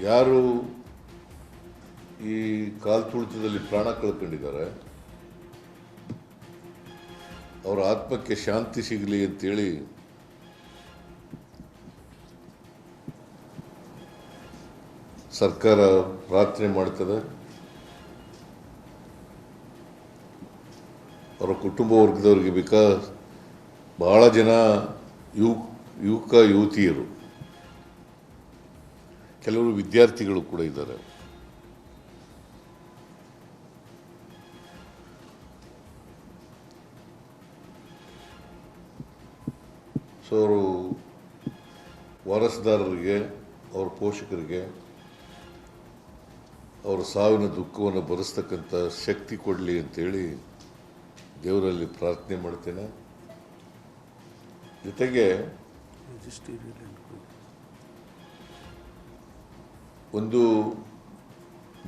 ಯಾರು ಈ ಕಾಲ್ತುಳಿತದಲ್ಲಿ ಪ್ರಾಣ ಕಳ್ಕೊಂಡಿದ್ದಾರೆ ಅವರ ಆತ್ಮಕ್ಕೆ ಶಾಂತಿ ಸಿಗಲಿ ಅಂತೇಳಿ ಸರ್ಕಾರ ಪ್ರಾರ್ಥನೆ ಮಾಡ್ತದೆ. ಅವರ ಕುಟುಂಬ ವರ್ಗದವರಿಗೆ ಬಹಳ ಜನ ಯುವಕ ಯುವತಿಯರು, ಕೆಲವರು ವಿದ್ಯಾರ್ಥಿಗಳು ಕೂಡ ಇದ್ದಾರೆ. ಸೊ ಅವರು ವಾರಸುದಾರರಿಗೆ, ಅವರ ಪೋಷಕರಿಗೆ ಅವರ ಸಾವಿನ ದುಃಖವನ್ನು ಭರಿಸ್ತಕ್ಕಂಥ ಶಕ್ತಿ ಕೊಡಲಿ ಅಂತೇಳಿ ದೇವರಲ್ಲಿ ಪ್ರಾರ್ಥನೆ ಮಾಡ್ತೇನೆ. ಜೊತೆಗೆ ಒಂದು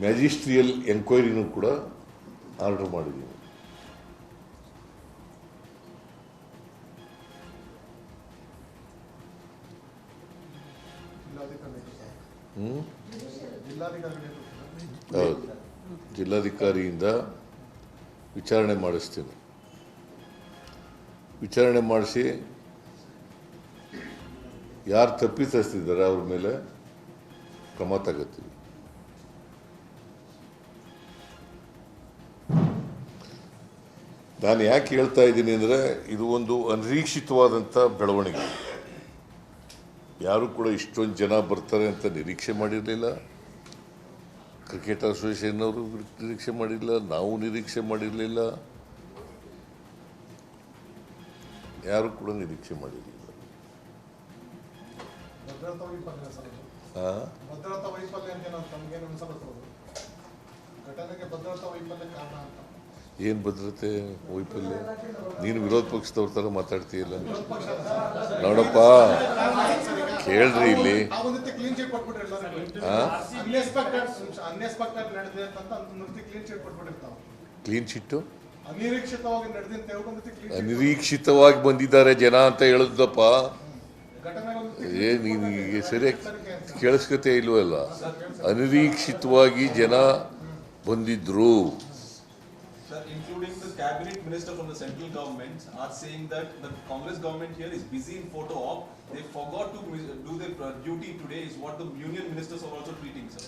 ಮ್ಯಾಜಿಸ್ಟ್ರಿಯಲ್ ಎಂಕ್ವೈರಿನೂ ಕೂಡ ಆರ್ಡರ್ ಮಾಡಿದ್ದೀವಿ. ಹೌದು, ಜಿಲ್ಲಾಧಿಕಾರಿಯಿಂದ ವಿಚಾರಣೆ ಮಾಡಿಸ್ತೀನಿ. ವಿಚಾರಣೆ ಮಾಡಿಸಿ ಯಾರು ತಪ್ಪಿತಸ್ಥಿದ್ದಾರೆ ಅವ್ರ ಮೇಲೆ ಕ್ರಮ ತಗೋತೀವಿ. ನಾನು ಯಾಕೆ ಹೇಳ್ತಾ ಇದ್ದೀನಿ ಅಂದರೆ, ಇದು ಒಂದು ಅನಿರೀಕ್ಷಿತವಾದಂಥ ಬೆಳವಣಿಗೆ. ಯಾರು ಕೂಡ ಇಷ್ಟೊಂದು ಜನ ಬರ್ತಾರೆ ಅಂತ ನಿರೀಕ್ಷೆ ಮಾಡಿರಲಿಲ್ಲ. ಕ್ರಿಕೆಟ್ ಅಸೋಸಿಯೇಷನ್ ಅವರು ನಿರೀಕ್ಷೆ ಮಾಡಿರಲಿಲ್ಲ, ನಾವು ನಿರೀಕ್ಷೆ ಮಾಡಿರಲಿಲ್ಲ, ಯಾರು ಕೂಡ ನಿರೀಕ್ಷೆ ಮಾಡಿರಲಿಲ್ಲ. ಏನು ಭದ್ರತೆ ವೈಫಲ್ಯ? ನೀನು ವಿರೋಧ ಪಕ್ಷದವ್ರ ಥರ ಮಾತಾಡ್ತೀಯಲ್ಲ. ನೋಡಪ್ಪ, ಕೇಳ್ರಿ ಇಲ್ಲಿ. ಕ್ಲೀನ್ ಚಿಟ್ಟು ಅನಿರೀಕ್ಷಿತವಾಗಿ ಬಂದಿದ್ದಾರೆ ಜನ ಅಂತ ಹೇಳಿದ್ದಪ್ಪ. ನೀನು ಸರಿಯಾಗಿ ಕೇಳಿಸ್ಕತೆ ಇಲ್ವಲ್ಲ. ಅನಿರೀಕ್ಷಿತವಾಗಿ ಜನ ಬಂದಿದ್ರು. Including the cabinet minister from the central government are saying that the Congress government here is busy in photo op. They forgot to do their duty today is what the union ministers are also tweeting, sir.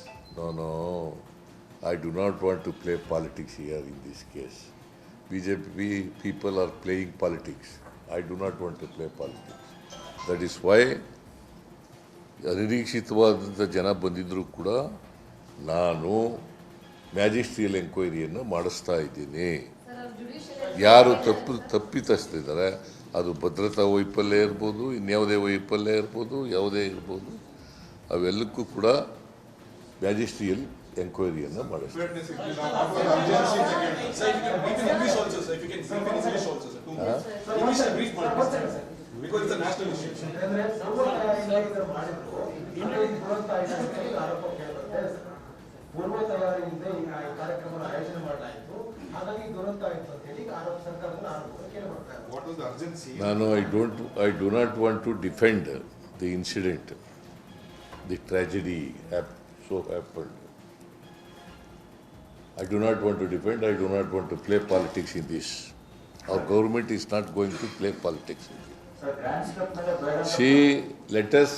No. I do not want to play politics here in this case. BJP people are playing politics. I do not want to play politics. That is why ಅನಿರೀಕ್ಷಿತವಾದಂಥ ಜನ ಬಂದಿದ್ದರೂ ಕೂಡ ನಾನು magisterial ಎಂಕ್ವೈರಿಯನ್ನು ಮಾಡಿಸ್ತಾ ಇದ್ದೀನಿ. ಯಾರು ತಪ್ಪಿತಸ್ಥಿದ್ದಾರೆ, ಅದು ಭದ್ರತಾ ವೈಫಲ್ಯ ಇರ್ಬೋದು, ಇನ್ಯಾವುದೇ ವೈಫಲ್ಯ ಇರ್ಬೋದು, ಯಾವುದೇ ಇರ್ಬೋದು, ಅವೆಲ್ಲಕ್ಕೂ ಕೂಡ ಮ್ಯಾಜಿಸ್ಟ್ರಿಯಲ್ ಎಂಕ್ವೈರಿಯನ್ನು ಮಾಡಿಸ್ತಾರೆ. ಪೂರ್ವ ತಯಾರಿಯಿಂದ ಈ ಕಾರ್ಯಕ್ರಮ ಆಯೋಜನೆ ಮಾಡಲಾಯಿತು. ಹಾಗಾಗಿ ದುರಂತ ಆಯಿತು ಅಂತ ಹೇಳಿ ಸರ್ಕಾರದ I do not want to defend the incident, the tragedy so happened. I do not want to defend. I do not want to play politics in this. Our government is not going to play politics in this. Let us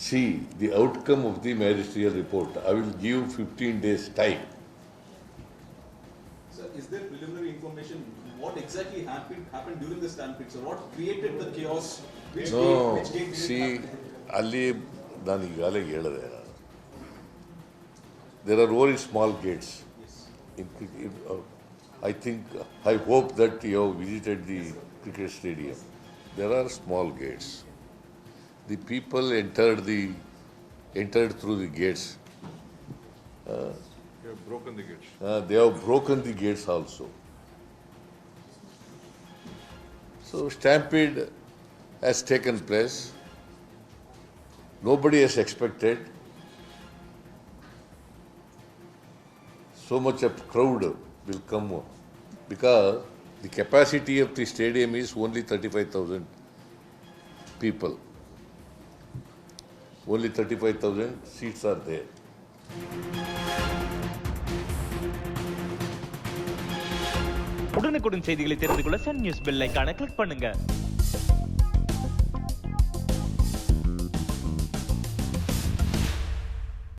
see the outcome of the magisterial report. I will give 15 days time. Sir, is there preliminary information what exactly happened during the stampede? So what created the chaos? Which gate see, ಅಲ್ಲಿ ನಾನು ಈಗಾಗಲೇ ಹೇಳಿದೆ, there are very small gates. I hope that you have visited the cricket stadium. There are small gates. The people entered through the gates. They have broken the gates. They have broken the gates also. So stampede has taken place. Nobody has expected so much of crowd will come, because the capacity of the stadium is only 35,000 people. Only 35,000 seats are there. உடனுக்குடன் செய்திகளை தெரிந்து கொள்ள Sun news bell ஐகானை click பண்ணுங்க.